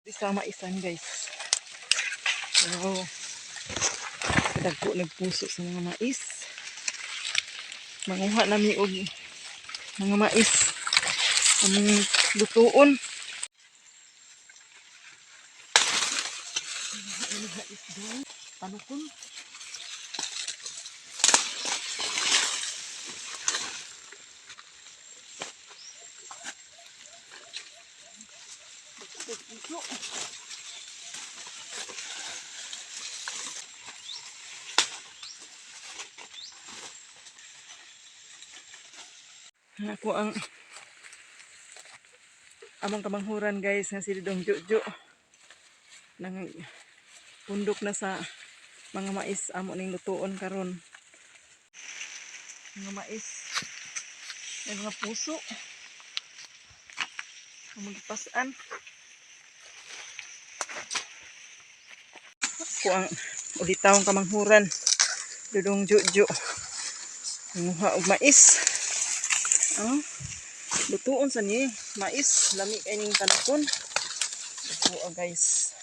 Sama isan guys. So, kadagko nagpuso sa mga mais. Manguha nami og mga mais. Among lutuon. Panukon. Ako ang among kamanghuran guys nga si Dong Jojo nang pundok na sa mga mais amo ning lutuon karon. Mga mais may mga puso among gipasan. Ako ang ulitawong kamanghuran Dong Jojo manguha og mais. Lutuon sa ni mais lami ining panakon. Ito guys.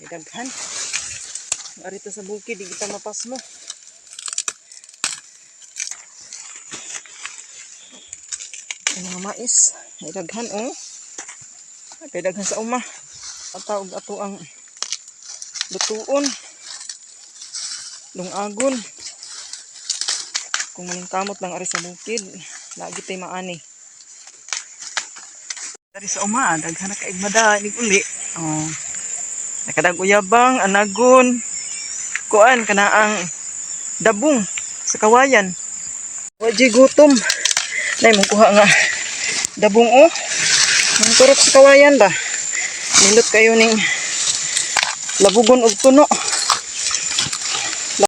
Idaghan. Arito sa bukid di kita mapas mo. Ang mga mais idaghan idaghan sa uma. Atawag ato ang lutuon. Lungagon. Kung maningkamot lang ari sa bukid, lagi tay maani. Dari sa uma, daghan na kaig madalig uli. Nakadag uyabang, anagon, kuan kanaang dabong sa kawayan. Waji gutom. Nay mong kuha nga dabong Ang turok sa kawayan ba? Nilot kayo ning labugon og tuno.